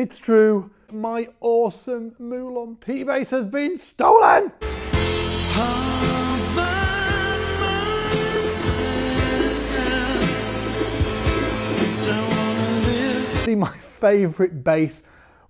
it's true. My awesome Moulin P bass has been stolen. My favourite bass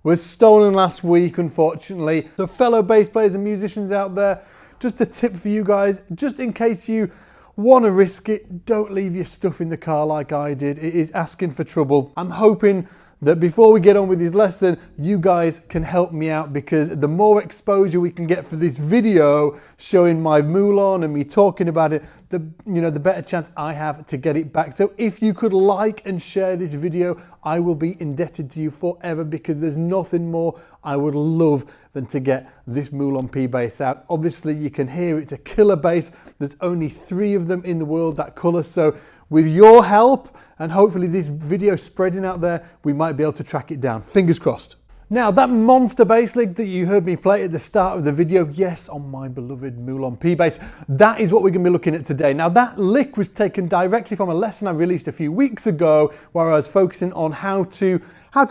was stolen last week, unfortunately. So fellow bass players and musicians out there, just a tip for you guys, just in case you want to risk it, don't leave your stuff in the car like I did. It is asking for trouble. I'm hoping that before we get on with this lesson, you guys can help me out, because the more exposure we can get for this video showing my Moulin and me talking about it, the better chance I have to get it back. So if you could like and share this video, I will be indebted to you forever, because there's nothing more I would love than to get this Moulin P bass out. Obviously you can hear it's a killer bass. There's only 3 of them in the world that colour. So with your help, and hopefully this video spreading out there, we might be able to track it down. Fingers crossed. Now, that monster bass lick that you heard me play at the start of the video, yes, on my beloved Moulin P bass, that is what we're going to be looking at today. Now, that lick was taken directly from a lesson I released a few weeks ago, where I was focusing on how to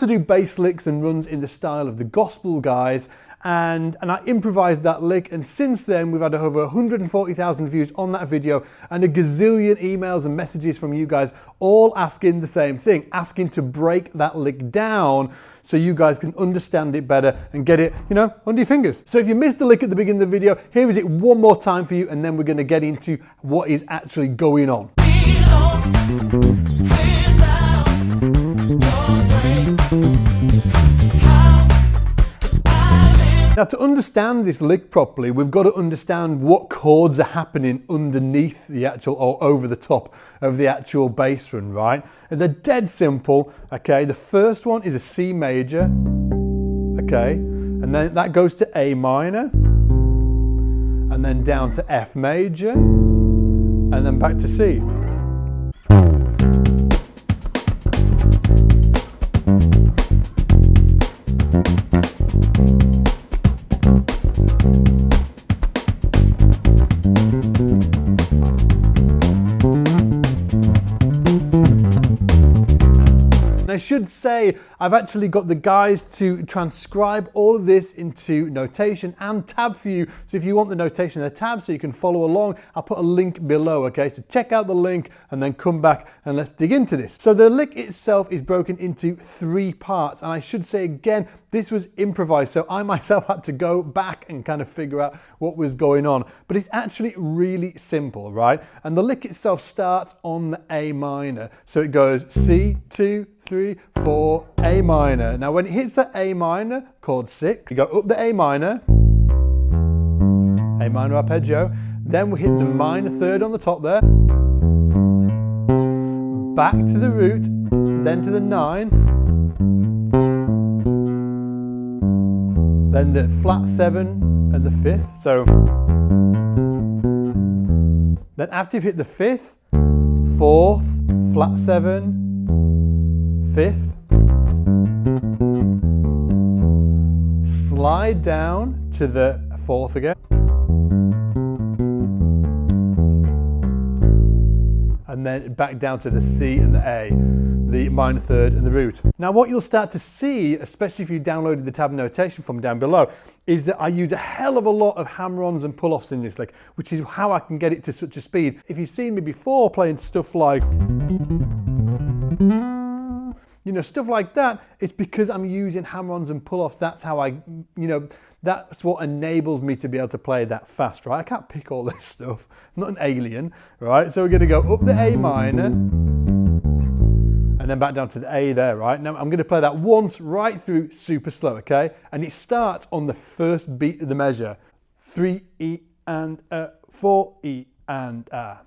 do bass licks and runs in the style of the gospel guys. And I improvised that lick, and since then we've had over 140,000 views on that video and a gazillion emails and messages from you guys all asking the same thing, asking to break that lick down so you guys can understand it better and get it, under your fingers. So if you missed the lick at the beginning of the video, here is it one more time for you, and then we're going to get into what is actually going on. Now, to understand this lick properly, we've got to understand what chords are happening underneath the actual, or over the top of the actual bass run, right? And they're dead simple, okay? The first one is a C major, okay? And then that goes to A minor, and then down to F major, and then back to C. I should say I've actually got the guys to transcribe all of this into notation and tab for you. So if you want the notation and the tab so you can follow along, I'll put a link below, okay? So check out the link and then come back and let's dig into this. So the lick itself is broken into 3 parts, and I should say again, this was improvised, so I myself had to go back and kind of figure out what was going on. But it's actually really simple, right? And the lick itself starts on the A minor. So it goes C, 2, 3, 4, A minor. Now when it hits the A minor, chord 6, you go up the A minor arpeggio, then we hit the minor 3rd on the top there, back to the root, then to the 9, then the flat 7 and the 5th. So then after you've hit the 5th, 4th, flat 7, 5th, slide down to the 4th again, and then back down to the C and the A, the minor 3rd and the root. Now what you'll start to see, especially if you downloaded the tab notation from down below, is that I use a hell of a lot of hammer-ons and pull-offs in this lick, which is how I can get it to such a speed. If you've seen me before playing stuff like, stuff like that, it's because I'm using hammer-ons and pull-offs. That's how I, that's what enables me to be able to play that fast, right? I can't pick all this stuff. I'm not an alien, right? So we're going to go up the A minor, and then back down to the A there, right? Now I'm going to play that once right through super slow, okay? And it starts on the first beat of the measure. 3 E and A, 4 E and A.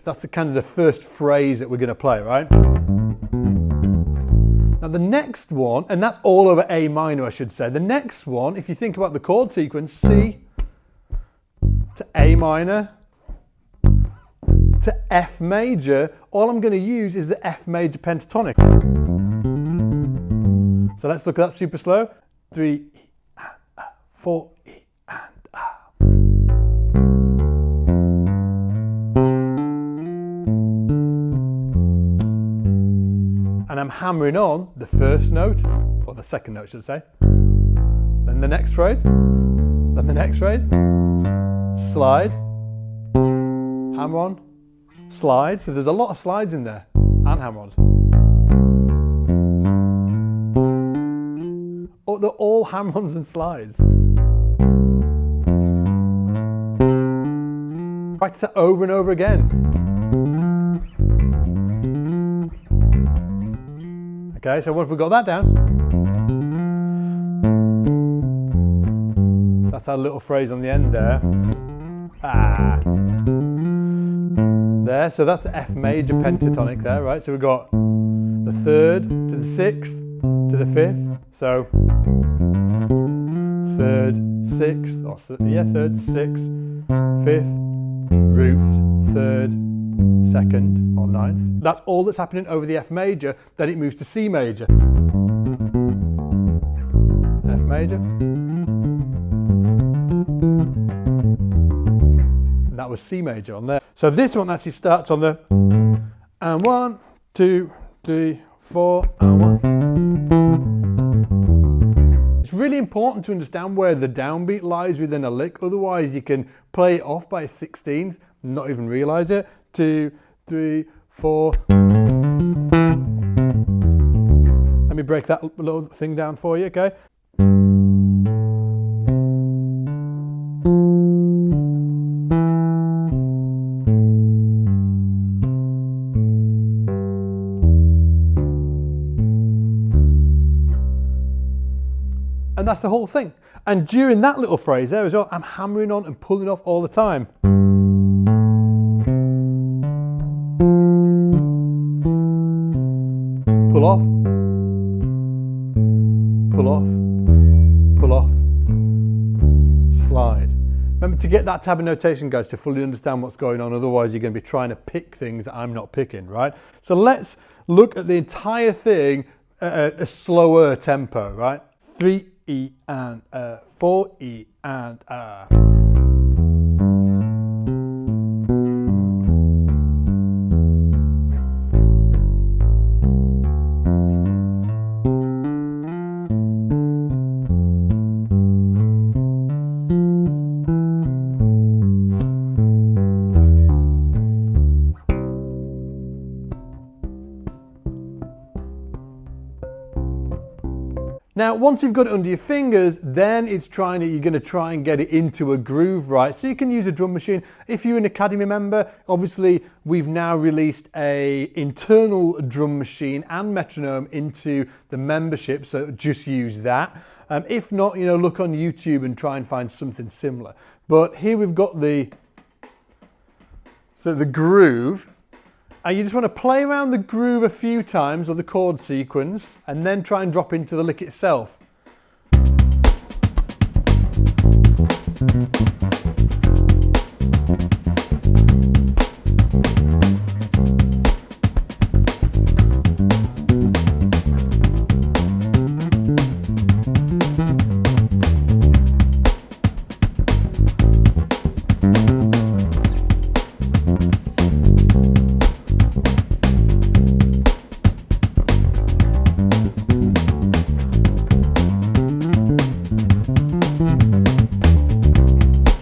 That's the kind of the first phrase that we're going to play, right? Now the next one, and that's all over A minor, I should say. The next one, if you think about the chord sequence, C to A minor to F major, all I'm going to use is the F major pentatonic. So let's look at that super slow. 3 E and A, 4 E and A. I'm hammering on the first note, or the second note should I say, then the next phrase, then the next phrase, slide, hammer on, slide. So there's a lot of slides in there, and hammer-ons. Oh, they're all hammer-ons and slides. Practice that over and over again. Okay, so once we've got that down, that's our little phrase on the end there. Ah. There, so that's the F major pentatonic there, right? So we've got the third to the sixth to the fifth. So third, sixth, or yeah, third, sixth, fifth, root, third, second, or ninth. That's all that's happening over the F major. Then it moves to C major. F major. And that was C major on there. So this one actually starts on the and 1, 2, 3, 4, and 1. It's really important to understand where the downbeat lies within a lick, otherwise you can play it off by a 16th and not even realise it. 2, 3, 4. Let me break that little thing down for you, okay? And that's the whole thing. And during that little phrase there as well, I'm hammering on and pulling off all the time. Pull off, pull off, pull off, slide. Remember to get that tab of notation, guys, to fully understand what's going on. Otherwise, you're going to be trying to pick things that I'm not picking, right? So let's look at the entire thing at a slower tempo, right? 3 E and 4 E and Now, once you've got it under your fingers, then you're going to try and get it into a groove, right? So you can use a drum machine. If you're an Academy member, obviously we've now released a internal drum machine and metronome into the membership, so just use that. If not, you know, look on YouTube and try and find something similar. But here we've got the groove. And you just want to play around the groove a few times, or the chord sequence, and then try and drop into the lick itself.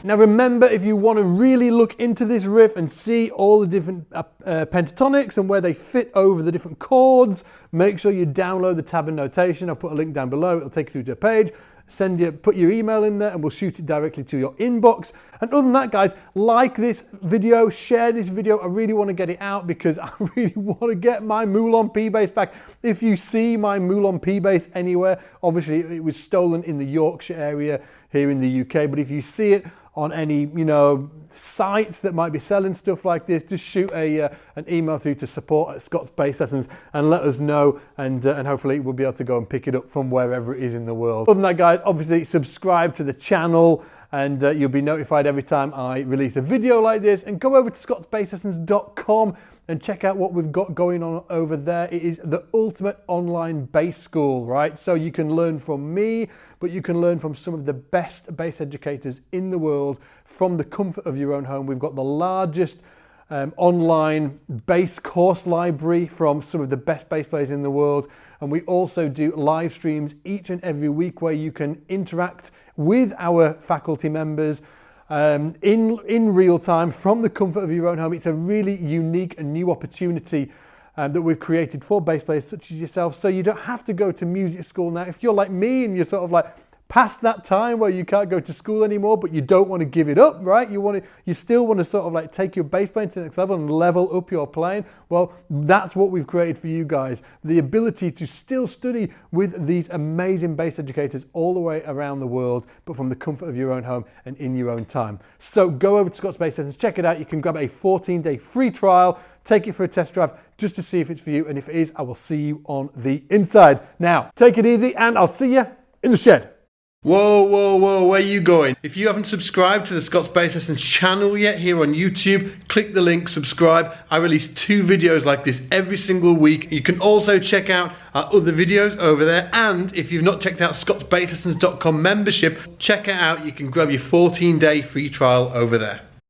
Now remember, if you want to really look into this riff and see all the different pentatonics and where they fit over the different chords, make sure you download the tab and notation. I've put a link down below. It'll take you through to a page. Put your email in there and we'll shoot it directly to your inbox. And other than that, guys, like this video, share this video. I really want to get it out because I really want to get my Moulon P bass back. If you see my Moulon P bass anywhere, obviously it was stolen in the Yorkshire area here in the UK, but if you see it on any, you know, sites that might be selling stuff like this, just shoot an email through to support@scott'sbasslessons and let us know, and hopefully we'll be able to go and pick it up from wherever it is in the world. Other than that, guys, obviously subscribe to the channel and you'll be notified every time I release a video like this, and go over to scottsbasslessons.com and check out what we've got going on over there. It is the ultimate online bass school, right? So you can learn from me, but you can learn from some of the best bass educators in the world from the comfort of your own home. We've got the largest online bass course library from some of the best bass players in the world. And we also do live streams each and every week where you can interact with our faculty members in real time from the comfort of your own home. It's a really unique and new opportunity that we've created for bass players such as yourself, so you don't have to go to music school now. If you're like me and you're sort of like past that time where you can't go to school anymore, but you don't want to give it up, right? You still want to sort of like take your bass playing to the next level and level up your playing. Well, that's what we've created for you guys. The ability to still study with these amazing bass educators all the way around the world, but from the comfort of your own home and in your own time. So go over to Scott's Bass Lessons, check it out. You can grab a 14-day free trial, take it for a test drive just to see if it's for you. And if it is, I will see you on the inside. Now, take it easy and I'll see you in the shed. Whoa, whoa, whoa, where are you going? If you haven't subscribed to the Scott's Bass Lessons channel yet here on YouTube, click the link, subscribe. I release 2 videos like this every single week. You can also check out our other videos over there. And if you've not checked out scottsbasslessons.com membership, check it out. You can grab your 14-day free trial over there.